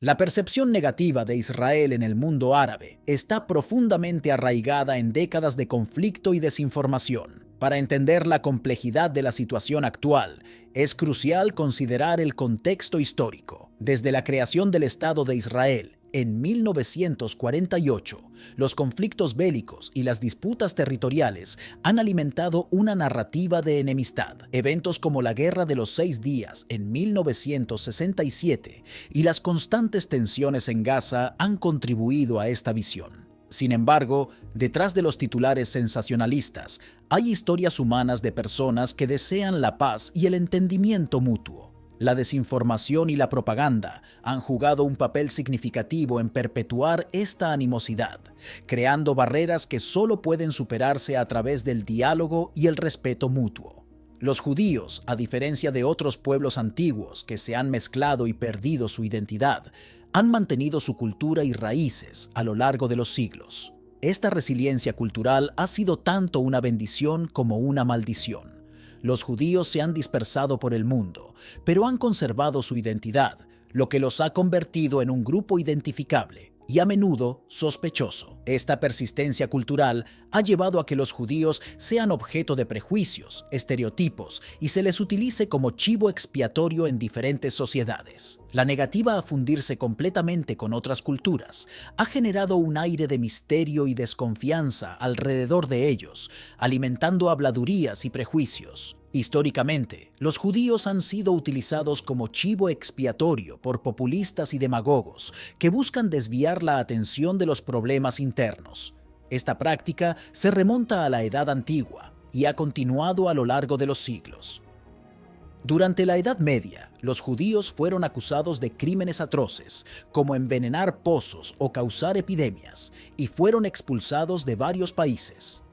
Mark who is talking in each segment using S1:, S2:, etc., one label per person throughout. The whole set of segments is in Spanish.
S1: La percepción negativa de Israel en el mundo árabe está profundamente arraigada en décadas de conflicto y desinformación. Para entender la complejidad de la situación actual, es crucial considerar el contexto histórico. Desde la creación del Estado de Israel en 1948, los conflictos bélicos y las disputas territoriales han alimentado una narrativa de enemistad. Eventos como la Guerra de los 6 Días en 1967 y las constantes tensiones en Gaza han contribuido a esta visión. Sin embargo, detrás de los titulares sensacionalistas, hay historias humanas de personas que desean la paz y el entendimiento mutuo. La desinformación y la propaganda han jugado un papel significativo en perpetuar esta animosidad, creando barreras que solo pueden superarse a través del diálogo y el respeto mutuo. Los judíos, a diferencia de otros pueblos antiguos que se han mezclado y perdido su identidad, han mantenido su cultura y raíces a lo largo de los siglos. Esta resiliencia cultural ha sido tanto una bendición como una maldición. Los judíos se han dispersado por el mundo, pero han conservado su identidad, lo que los ha convertido en un grupo identificable y a menudo sospechoso. Esta persistencia cultural ha llevado a que los judíos sean objeto de prejuicios, estereotipos y se les utilice como chivo expiatorio en diferentes sociedades. La negativa a fundirse completamente con otras culturas ha generado un aire de misterio y desconfianza alrededor de ellos, alimentando habladurías y prejuicios. Históricamente, los judíos han sido utilizados como chivo expiatorio por populistas y demagogos que buscan desviar la atención de los problemas internos. Esta práctica se remonta a la Edad Antigua y ha continuado a lo largo de los siglos. Durante la Edad Media, los judíos fueron acusados de crímenes atroces, como envenenar pozos o causar epidemias, y fueron expulsados de varios países.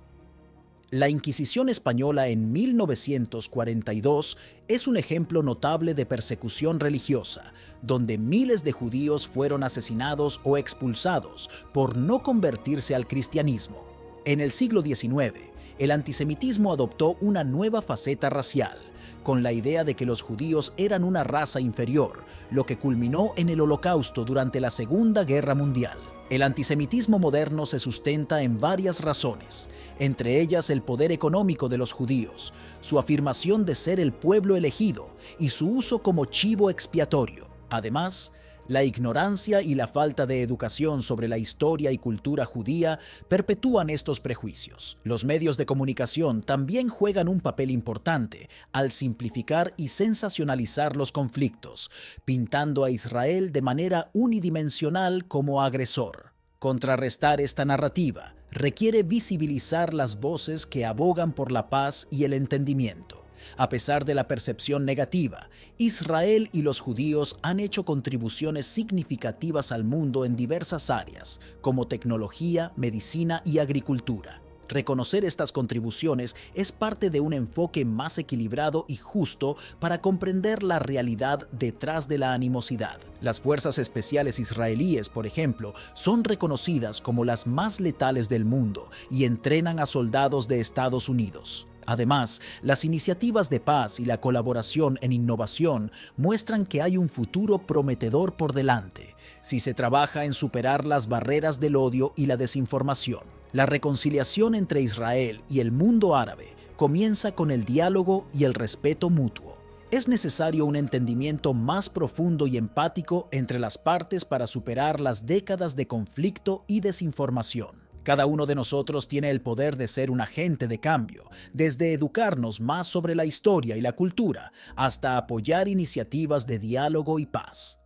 S1: La Inquisición española en 1942 es un ejemplo notable de persecución religiosa, donde miles de judíos fueron asesinados o expulsados por no convertirse al cristianismo. En el siglo XIX, el antisemitismo adoptó una nueva faceta racial, con la idea de que los judíos eran una raza inferior, lo que culminó en el Holocausto durante la Segunda Guerra Mundial. El antisemitismo moderno se sustenta en varias razones, entre ellas el poder económico de los judíos, su afirmación de ser el pueblo elegido y su uso como chivo expiatorio. Además, la ignorancia y la falta de educación sobre la historia y cultura judía perpetúan estos prejuicios. Los medios de comunicación también juegan un papel importante al simplificar y sensacionalizar los conflictos, pintando a Israel de manera unidimensional como agresor. Contrarrestar esta narrativa requiere visibilizar las voces que abogan por la paz y el entendimiento. A pesar de la percepción negativa, Israel y los judíos han hecho contribuciones significativas al mundo en diversas áreas, como tecnología, medicina y agricultura. Reconocer estas contribuciones es parte de un enfoque más equilibrado y justo para comprender la realidad detrás de la animosidad. Las fuerzas especiales israelíes, por ejemplo, son reconocidas como las más letales del mundo y entrenan a soldados de Estados Unidos. Además, las iniciativas de paz y la colaboración en innovación muestran que hay un futuro prometedor por delante, si se trabaja en superar las barreras del odio y la desinformación. La reconciliación entre Israel y el mundo árabe comienza con el diálogo y el respeto mutuo. Es necesario un entendimiento más profundo y empático entre las partes para superar las décadas de conflicto y desinformación. Cada uno de nosotros tiene el poder de ser un agente de cambio, desde educarnos más sobre la historia y la cultura hasta apoyar iniciativas de diálogo y paz.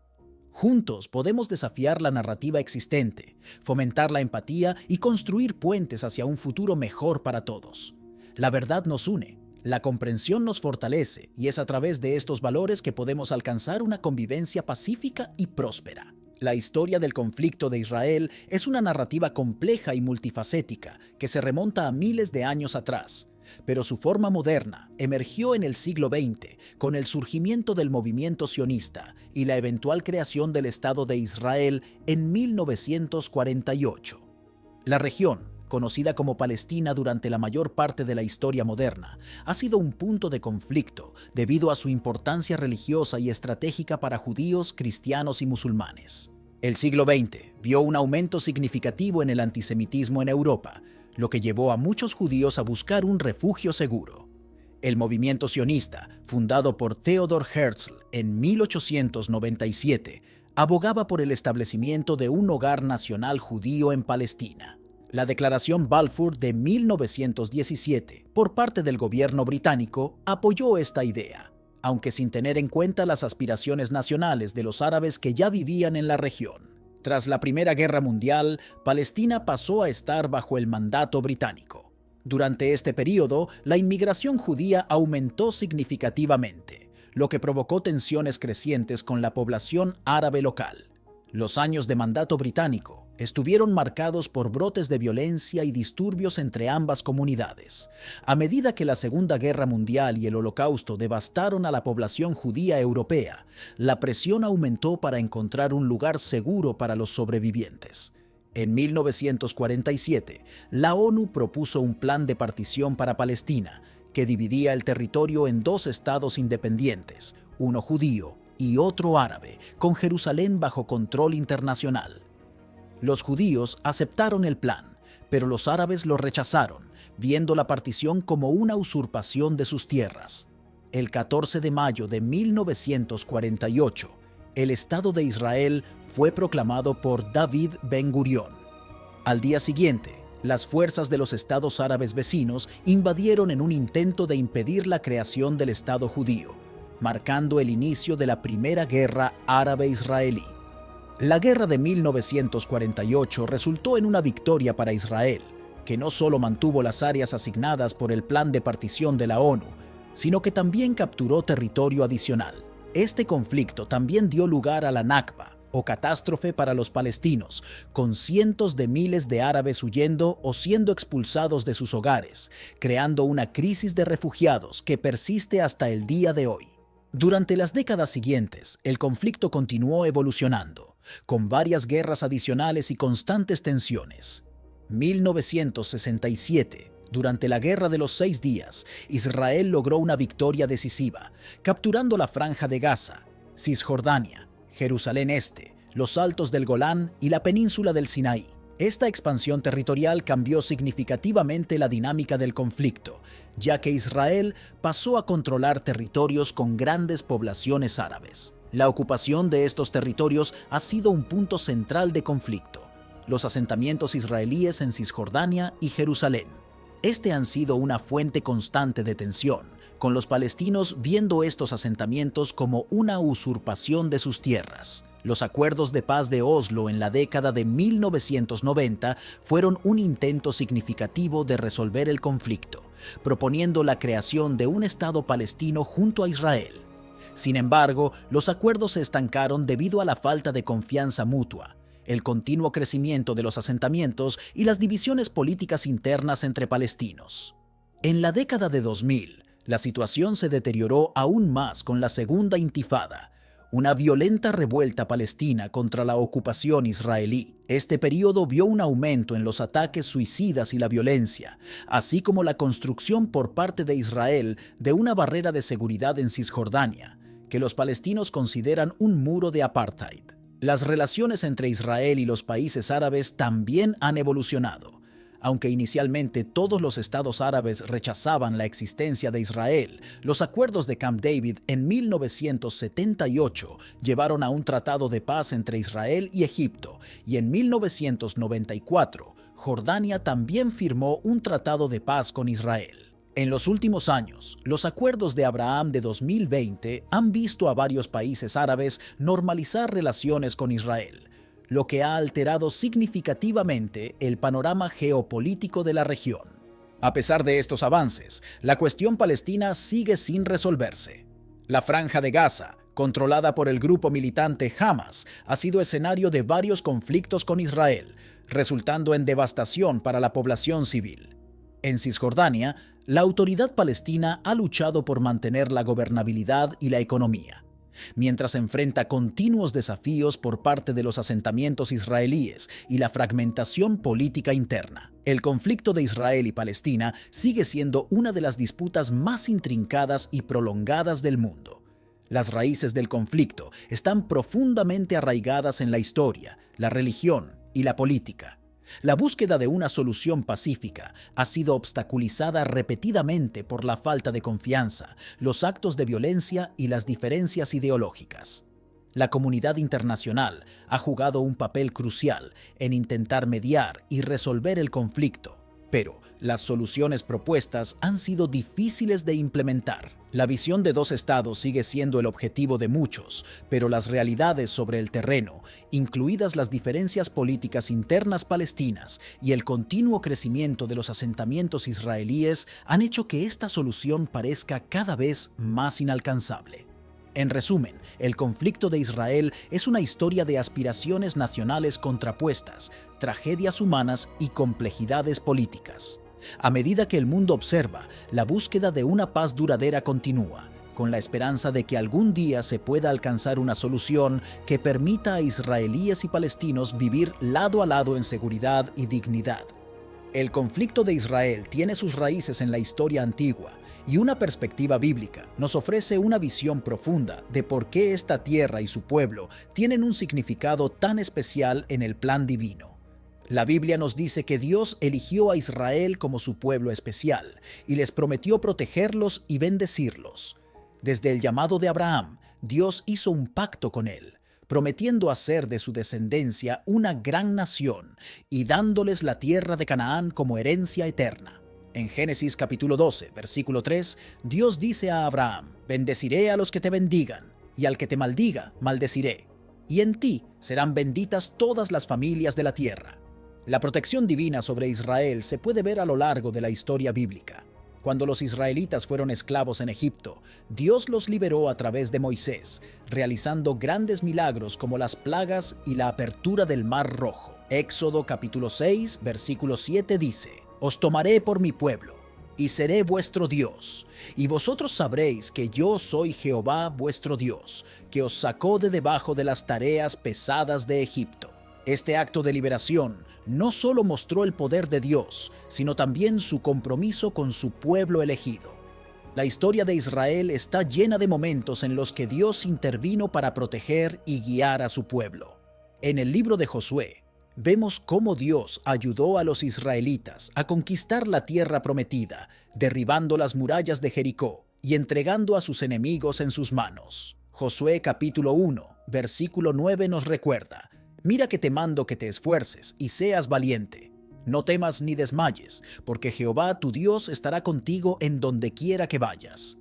S1: Juntos podemos desafiar la narrativa existente, fomentar la empatía y construir puentes hacia un futuro mejor para todos. La verdad nos une, la comprensión nos fortalece y es a través de estos valores que podemos alcanzar una convivencia pacífica y próspera. La historia del conflicto de Israel es una narrativa compleja y multifacética que se remonta a miles de años atrás, pero su forma moderna emergió en el siglo XX con el surgimiento del movimiento sionista y la eventual creación del Estado de Israel en 1948. La región, conocida como Palestina durante la mayor parte de la historia moderna, ha sido un punto de conflicto debido a su importancia religiosa y estratégica para judíos, cristianos y musulmanes. El siglo XX vio un aumento significativo en el antisemitismo en Europa, lo que llevó a muchos judíos a buscar un refugio seguro. El movimiento sionista, fundado por Theodor Herzl en 1897, abogaba por el establecimiento de un hogar nacional judío en Palestina. La Declaración Balfour de 1917, por parte del gobierno británico, apoyó esta idea, aunque sin tener en cuenta las aspiraciones nacionales de los árabes que ya vivían en la región. Tras la Primera Guerra Mundial, Palestina pasó a estar bajo el mandato británico. Durante este periodo, la inmigración judía aumentó significativamente, lo que provocó tensiones crecientes con la población árabe local. Los años de mandato británico estuvieron marcados por brotes de violencia y disturbios entre ambas comunidades. A medida que la Segunda Guerra Mundial y el Holocausto devastaron a la población judía europea, la presión aumentó para encontrar un lugar seguro para los sobrevivientes. En 1947, la ONU propuso un plan de partición para Palestina, que dividía el territorio en dos estados independientes, uno judío y otro árabe, con Jerusalén bajo control internacional. Los judíos aceptaron el plan, pero los árabes lo rechazaron, viendo la partición como una usurpación de sus tierras. El 14 de mayo de 1948, el Estado de Israel fue proclamado por David Ben-Gurión. Al día siguiente, las fuerzas de los estados árabes vecinos invadieron en un intento de impedir la creación del Estado judío, marcando el inicio de la Primera Guerra Árabe-Israelí. La guerra de 1948 resultó en una victoria para Israel, que no solo mantuvo las áreas asignadas por el plan de partición de la ONU, sino que también capturó territorio adicional. Este conflicto también dio lugar a la Nakba, o catástrofe para los palestinos, con cientos de miles de árabes huyendo o siendo expulsados de sus hogares, creando una crisis de refugiados que persiste hasta el día de hoy. Durante las décadas siguientes, el conflicto continuó evolucionando, con varias guerras adicionales y constantes tensiones. 1967, durante la Guerra de los 6 Días, Israel logró una victoria decisiva, capturando la Franja de Gaza, Cisjordania, Jerusalén Este, los Altos del Golán y la península del Sinaí. Esta expansión territorial cambió significativamente la dinámica del conflicto, ya que Israel pasó a controlar territorios con grandes poblaciones árabes. La ocupación de estos territorios ha sido un punto central de conflicto. Los asentamientos israelíes en Cisjordania y Jerusalén. Este han sido una fuente constante de tensión, con los palestinos viendo estos asentamientos como una usurpación de sus tierras. Los acuerdos de paz de Oslo en la década de 1990 fueron un intento significativo de resolver el conflicto, proponiendo la creación de un Estado palestino junto a Israel. Sin embargo, los acuerdos se estancaron debido a la falta de confianza mutua, el continuo crecimiento de los asentamientos y las divisiones políticas internas entre palestinos. En la década de 2000, la situación se deterioró aún más con la Segunda Intifada, una violenta revuelta palestina contra la ocupación israelí. Este periodo vio un aumento en los ataques suicidas y la violencia, así como la construcción por parte de Israel de una barrera de seguridad en Cisjordania, que los palestinos consideran un muro de apartheid. Las relaciones entre Israel y los países árabes también han evolucionado. Aunque inicialmente todos los estados árabes rechazaban la existencia de Israel, los acuerdos de Camp David en 1978 llevaron a un tratado de paz entre Israel y Egipto, y en 1994, Jordania también firmó un tratado de paz con Israel. En los últimos años, los acuerdos de Abraham de 2020 han visto a varios países árabes normalizar relaciones con Israel, lo que ha alterado significativamente el panorama geopolítico de la región. A pesar de estos avances, la cuestión palestina sigue sin resolverse. La Franja de Gaza, controlada por el grupo militante Hamas, ha sido escenario de varios conflictos con Israel, resultando en devastación para la población civil. En Cisjordania, la autoridad palestina ha luchado por mantener la gobernabilidad y la economía, mientras enfrenta continuos desafíos por parte de los asentamientos israelíes y la fragmentación política interna. El conflicto de Israel y Palestina sigue siendo una de las disputas más intrincadas y prolongadas del mundo. Las raíces del conflicto están profundamente arraigadas en la historia, la religión y la política. La búsqueda de una solución pacífica ha sido obstaculizada repetidamente por la falta de confianza, los actos de violencia y las diferencias ideológicas. La comunidad internacional ha jugado un papel crucial en intentar mediar y resolver el conflicto, pero las soluciones propuestas han sido difíciles de implementar. La visión de dos estados sigue siendo el objetivo de muchos, pero las realidades sobre el terreno, incluidas las diferencias políticas internas palestinas y el continuo crecimiento de los asentamientos israelíes, han hecho que esta solución parezca cada vez más inalcanzable. En resumen, el conflicto de Israel es una historia de aspiraciones nacionales contrapuestas, tragedias humanas y complejidades políticas. A medida que el mundo observa, la búsqueda de una paz duradera continúa, con la esperanza de que algún día se pueda alcanzar una solución que permita a israelíes y palestinos vivir lado a lado en seguridad y dignidad. El conflicto de Israel tiene sus raíces en la historia antigua, y una perspectiva bíblica nos ofrece una visión profunda de por qué esta tierra y su pueblo tienen un significado tan especial en el plan divino. La Biblia nos dice que Dios eligió a Israel como su pueblo especial y les prometió protegerlos y bendecirlos. Desde el llamado de Abraham, Dios hizo un pacto con él, prometiendo hacer de su descendencia una gran nación y dándoles la tierra de Canaán como herencia eterna. En Génesis capítulo 12, versículo 3, Dios dice a Abraham: «Bendeciré a los que te bendigan, y al que te maldiga, maldeciré. Y en ti serán benditas todas las familias de la tierra». La protección divina sobre Israel se puede ver a lo largo de la historia bíblica. Cuando los israelitas fueron esclavos en Egipto, Dios los liberó a través de Moisés, realizando grandes milagros como las plagas y la apertura del Mar Rojo. Éxodo capítulo 6, versículo 7 dice: «Os tomaré por mi pueblo, y seré vuestro Dios, y vosotros sabréis que yo soy Jehová vuestro Dios, que os sacó de debajo de las tareas pesadas de Egipto». Este acto de liberación no solo mostró el poder de Dios, sino también su compromiso con su pueblo elegido. La historia de Israel está llena de momentos en los que Dios intervino para proteger y guiar a su pueblo. En el libro de Josué, vemos cómo Dios ayudó a los israelitas a conquistar la tierra prometida, derribando las murallas de Jericó y entregando a sus enemigos en sus manos. Josué capítulo 1, versículo 9 nos recuerda: «Mira que te mando que te esfuerces y seas valiente. No temas ni desmayes, porque Jehová tu Dios estará contigo en donde quiera que vayas».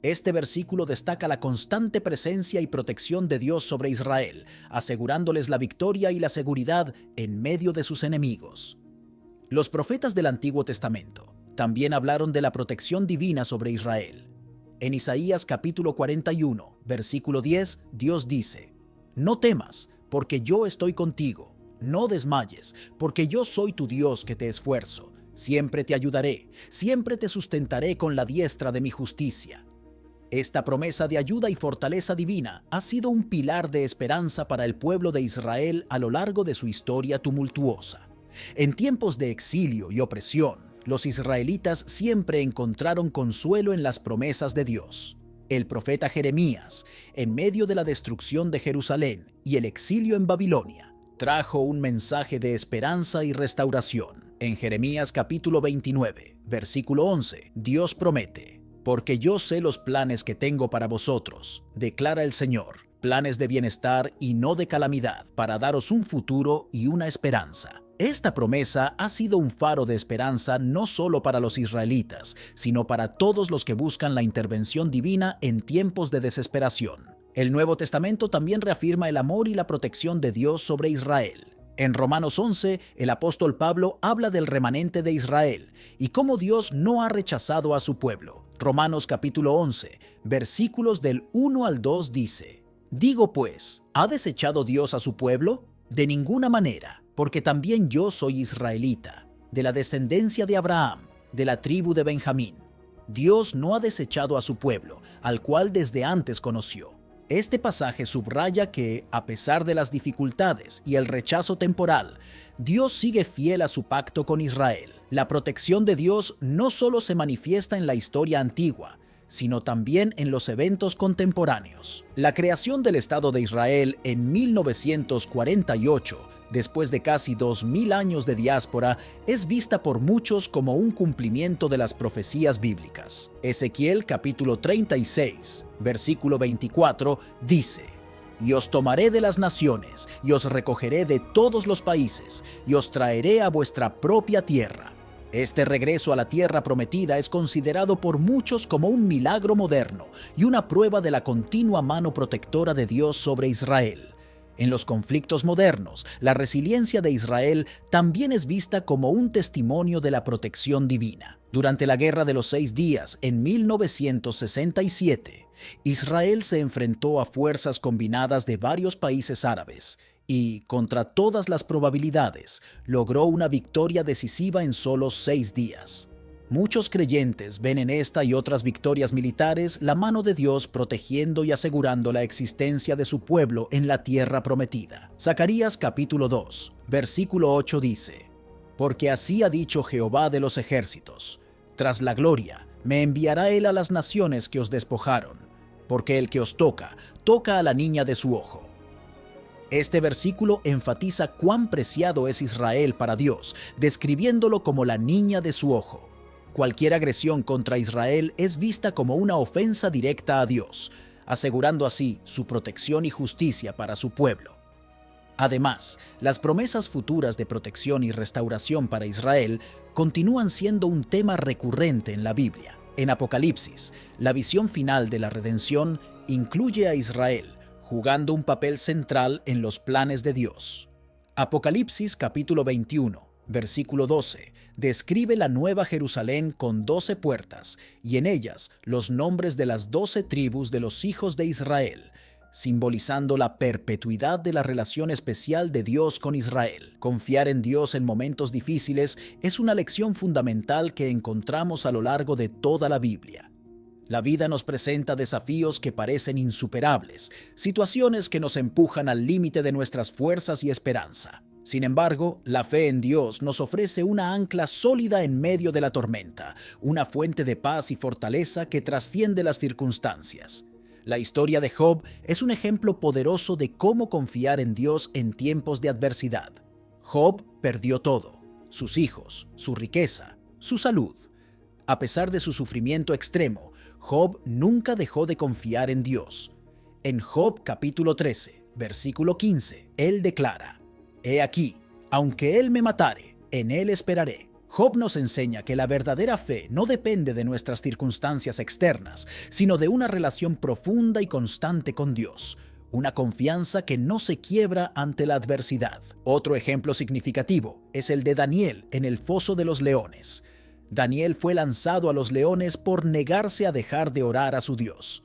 S1: Este versículo destaca la constante presencia y protección de Dios sobre Israel, asegurándoles la victoria y la seguridad en medio de sus enemigos. Los profetas del Antiguo Testamento también hablaron de la protección divina sobre Israel. En Isaías capítulo 41, versículo 10, Dios dice: «No temas, porque yo estoy contigo. No desmayes, porque yo soy tu Dios que te esfuerzo. Siempre te ayudaré, siempre te sustentaré con la diestra de mi justicia». Esta promesa de ayuda y fortaleza divina ha sido un pilar de esperanza para el pueblo de Israel a lo largo de su historia tumultuosa. En tiempos de exilio y opresión, los israelitas siempre encontraron consuelo en las promesas de Dios. El profeta Jeremías, en medio de la destrucción de Jerusalén y el exilio en Babilonia, trajo un mensaje de esperanza y restauración. En Jeremías capítulo 29, versículo 11, Dios promete: «Porque yo sé los planes que tengo para vosotros, declara el Señor, planes de bienestar y no de calamidad, para daros un futuro y una esperanza». Esta promesa ha sido un faro de esperanza no solo para los israelitas, sino para todos los que buscan la intervención divina en tiempos de desesperación. El Nuevo Testamento también reafirma el amor y la protección de Dios sobre Israel. En Romanos 11, el apóstol Pablo habla del remanente de Israel y cómo Dios no ha rechazado a su pueblo. Romanos capítulo 11, versículos del 1 al 2 dice: «Digo pues, ¿ha desechado Dios a su pueblo? De ninguna manera, porque también yo soy israelita, de la descendencia de Abraham, de la tribu de Benjamín. Dios no ha desechado a su pueblo, al cual desde antes conoció». Este pasaje subraya que, a pesar de las dificultades y el rechazo temporal, Dios sigue fiel a su pacto con Israel. La protección de Dios no solo se manifiesta en la historia antigua, sino también en los eventos contemporáneos. La creación del Estado de Israel en 1948, después de casi 2000 años de diáspora, es vista por muchos como un cumplimiento de las profecías bíblicas. Ezequiel capítulo 36, versículo 24, dice: «Y os tomaré de las naciones, y os recogeré de todos los países, y os traeré a vuestra propia tierra». Este regreso a la tierra prometida es considerado por muchos como un milagro moderno y una prueba de la continua mano protectora de Dios sobre Israel. En los conflictos modernos, la resiliencia de Israel también es vista como un testimonio de la protección divina. Durante la Guerra de los 6 Días, en 1967, Israel se enfrentó a fuerzas combinadas de varios países árabes y, contra todas las probabilidades, logró una victoria decisiva en solo 6 días. Muchos creyentes ven en esta y otras victorias militares la mano de Dios protegiendo y asegurando la existencia de su pueblo en la tierra prometida. Zacarías capítulo 2, versículo 8 dice: «Porque así ha dicho Jehová de los ejércitos: tras la gloria me enviará él a las naciones que os despojaron, porque el que os toca, toca a la niña de su ojo». Este versículo enfatiza cuán preciado es Israel para Dios, describiéndolo como la niña de su ojo. Cualquier agresión contra Israel es vista como una ofensa directa a Dios, asegurando así su protección y justicia para su pueblo. Además, las promesas futuras de protección y restauración para Israel continúan siendo un tema recurrente en la Biblia. En Apocalipsis, la visión final de la redención incluye a Israel, jugando un papel central en los planes de Dios. Apocalipsis capítulo 21, versículo 12, describe la nueva Jerusalén con 12 puertas y en ellas los nombres de las 12 tribus de los hijos de Israel, simbolizando la perpetuidad de la relación especial de Dios con Israel. Confiar en Dios en momentos difíciles es una lección fundamental que encontramos a lo largo de toda la Biblia. La vida nos presenta desafíos que parecen insuperables, situaciones que nos empujan al límite de nuestras fuerzas y esperanza. Sin embargo, la fe en Dios nos ofrece una ancla sólida en medio de la tormenta, una fuente de paz y fortaleza que trasciende las circunstancias. La historia de Job es un ejemplo poderoso de cómo confiar en Dios en tiempos de adversidad. Job perdió todo: sus hijos, su riqueza, su salud. A pesar de su sufrimiento extremo, Job nunca dejó de confiar en Dios. En Job capítulo 13, versículo 15, él declara: «He aquí, aunque él me matare, en él esperaré». Job nos enseña que la verdadera fe no depende de nuestras circunstancias externas, sino de una relación profunda y constante con Dios, una confianza que no se quiebra ante la adversidad. Otro ejemplo significativo es el de Daniel en el foso de los leones. Daniel fue lanzado a los leones por negarse a dejar de orar a su Dios.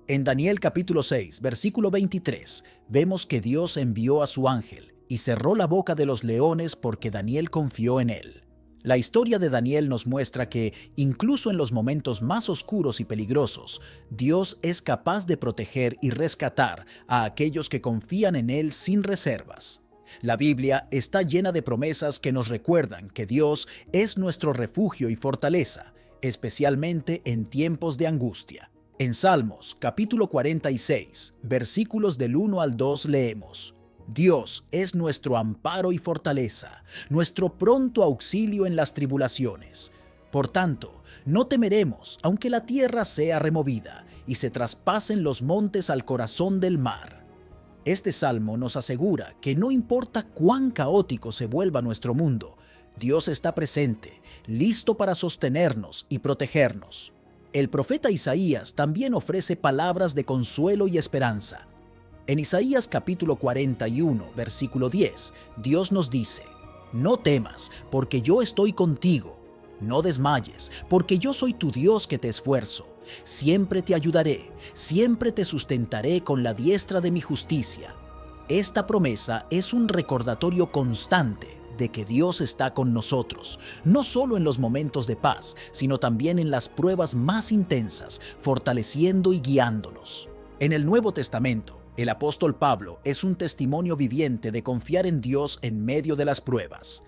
S1: En Daniel capítulo 6, versículo 23, vemos que Dios envió a su ángel y cerró la boca de los leones porque Daniel confió en él. La historia de Daniel nos muestra que, incluso en los momentos más oscuros y peligrosos, Dios es capaz de proteger y rescatar a aquellos que confían en él sin reservas. La Biblia está llena de promesas que nos recuerdan que Dios es nuestro refugio y fortaleza, especialmente en tiempos de angustia. En Salmos, capítulo 46, versículos del 1 al 2 leemos: «Dios es nuestro amparo y fortaleza, nuestro pronto auxilio en las tribulaciones. Por tanto, no temeremos, aunque la tierra sea removida y se traspasen los montes al corazón del mar». Este salmo nos asegura que no importa cuán caótico se vuelva nuestro mundo, Dios está presente, listo para sostenernos y protegernos. El profeta Isaías también ofrece palabras de consuelo y esperanza. En Isaías capítulo 41, versículo 10, Dios nos dice: «No temas, porque yo estoy contigo. No desmayes, porque yo soy tu Dios que te esfuerzo. Siempre te ayudaré, siempre te sustentaré con la diestra de mi justicia». Esta promesa es un recordatorio constante de que Dios está con nosotros, no solo en los momentos de paz, sino también en las pruebas más intensas, fortaleciendo y guiándonos. En el Nuevo Testamento, el apóstol Pablo es un testimonio viviente de confiar en Dios en medio de las pruebas.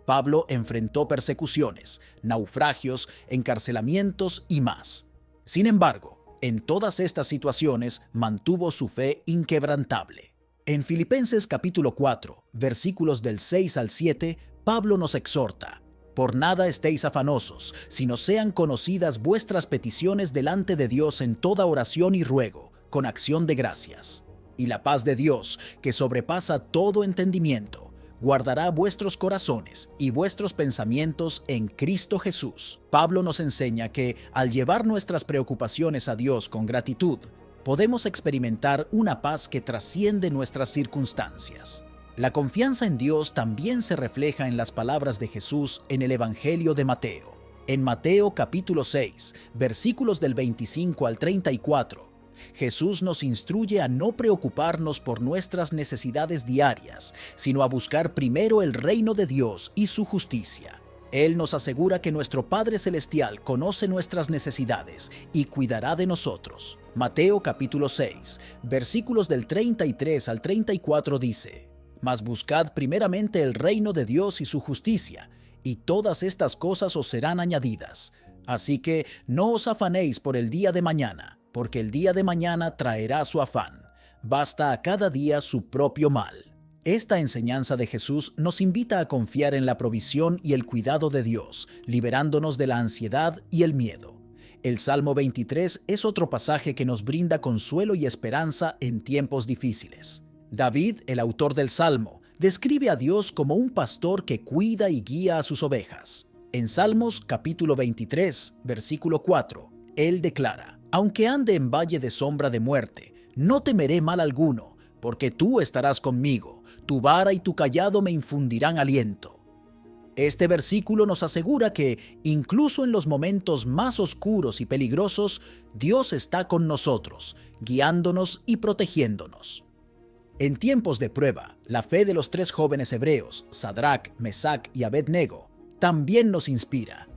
S1: Pablo enfrentó persecuciones, naufragios, encarcelamientos y más. Sin embargo, en todas estas situaciones mantuvo su fe inquebrantable. En Filipenses capítulo 4, versículos del 6 al 7, Pablo nos exhorta: por nada estéis afanosos, sino sean conocidas vuestras peticiones delante de Dios en toda oración y ruego, con acción de gracias. Y la paz de Dios, que sobrepasa todo entendimiento, guardará vuestros corazones y vuestros pensamientos en Cristo Jesús. Pablo nos enseña que, al llevar nuestras preocupaciones a Dios con gratitud, podemos experimentar una paz que trasciende nuestras circunstancias. La confianza en Dios también se refleja en las palabras de Jesús en el Evangelio de Mateo. En Mateo capítulo 6, versículos del 25 al 34, Jesús nos instruye a no preocuparnos por nuestras necesidades diarias, sino a buscar primero el reino de Dios y su justicia. Él nos asegura que nuestro Padre Celestial conoce nuestras necesidades y cuidará de nosotros. Mateo capítulo 6, versículos del 33 al 34 dice: Mas buscad primeramente el reino de Dios y su justicia, y todas estas cosas os serán añadidas. Así que no os afanéis por el día de mañana, porque el día de mañana traerá su afán. Basta a cada día su propio mal. Esta enseñanza de Jesús nos invita a confiar en la provisión y el cuidado de Dios, liberándonos de la ansiedad y el miedo. El Salmo 23 es otro pasaje que nos brinda consuelo y esperanza en tiempos difíciles. David, el autor del Salmo, describe a Dios como un pastor que cuida y guía a sus ovejas. En Salmos capítulo 23, versículo 4, él declara: Aunque ande en valle de sombra de muerte, no temeré mal alguno, porque tú estarás conmigo, tu vara y tu cayado me infundirán aliento. Este versículo nos asegura que, incluso en los momentos más oscuros y peligrosos, Dios está con nosotros, guiándonos y protegiéndonos. En tiempos de prueba, la fe de los tres jóvenes hebreos, Sadrac, Mesac y Abed-Nego, también nos inspira.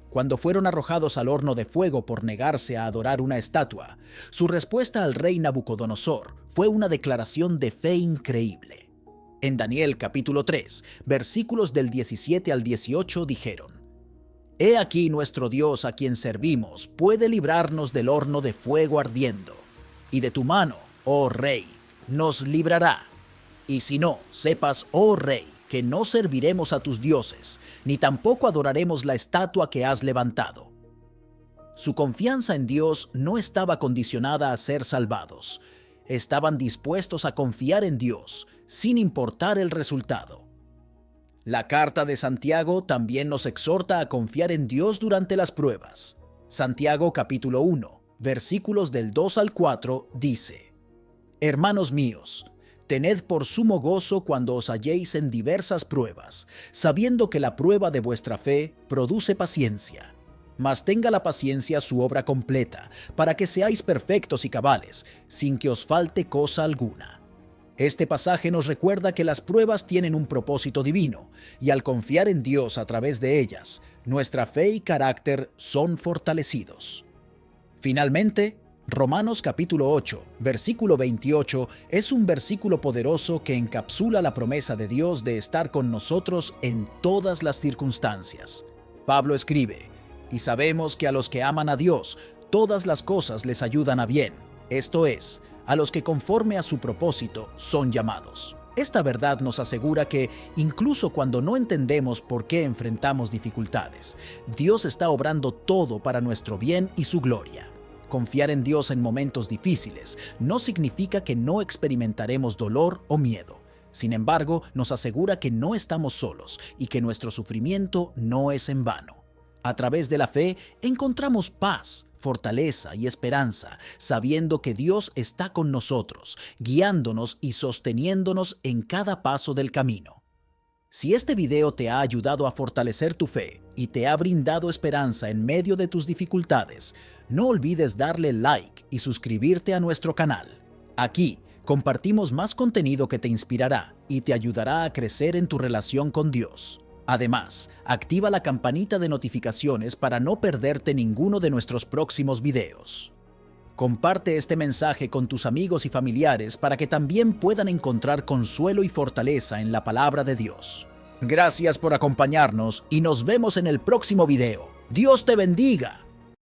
S1: Cuando fueron arrojados al horno de fuego por negarse a adorar una estatua, su respuesta al rey Nabucodonosor fue una declaración de fe increíble. En Daniel capítulo 3, versículos del 17 al 18 dijeron: He aquí nuestro Dios a quien servimos puede librarnos del horno de fuego ardiendo, y de tu mano, oh rey, nos librará. Y si no, sepas, oh rey, que no serviremos a tus dioses, ni tampoco adoraremos la estatua que has levantado. Su confianza en Dios no estaba condicionada a ser salvados. Estaban dispuestos a confiar en Dios, sin importar el resultado. La carta de Santiago también nos exhorta a confiar en Dios durante las pruebas. Santiago capítulo 1, versículos del 2 al 4 dice: Hermanos míos, tened por sumo gozo cuando os halléis en diversas pruebas, sabiendo que la prueba de vuestra fe produce paciencia. Mas tenga la paciencia su obra completa, para que seáis perfectos y cabales, sin que os falte cosa alguna. Este pasaje nos recuerda que las pruebas tienen un propósito divino, y al confiar en Dios a través de ellas, nuestra fe y carácter son fortalecidos. Finalmente, Romanos capítulo 8, versículo 28 es un versículo poderoso que encapsula la promesa de Dios de estar con nosotros en todas las circunstancias. Pablo escribe: Y sabemos que a los que aman a Dios, todas las cosas les ayudan a bien, esto es, a los que conforme a su propósito son llamados. Esta verdad nos asegura que, incluso cuando no entendemos por qué enfrentamos dificultades, Dios está obrando todo para nuestro bien y su gloria. Confiar en Dios en momentos difíciles no significa que no experimentaremos dolor o miedo. Sin embargo, nos asegura que no estamos solos y que nuestro sufrimiento no es en vano. A través de la fe encontramos paz, fortaleza y esperanza, sabiendo que Dios está con nosotros, guiándonos y sosteniéndonos en cada paso del camino. Si este video te ha ayudado a fortalecer tu fe y te ha brindado esperanza en medio de tus dificultades, no olvides darle like y suscribirte a nuestro canal. Aquí compartimos más contenido que te inspirará y te ayudará a crecer en tu relación con Dios. Además, activa la campanita de notificaciones para no perderte ninguno de nuestros próximos videos. Comparte este mensaje con tus amigos y familiares para que también puedan encontrar consuelo y fortaleza en la palabra de Dios. Gracias por acompañarnos y nos vemos en el próximo video. ¡Dios te bendiga!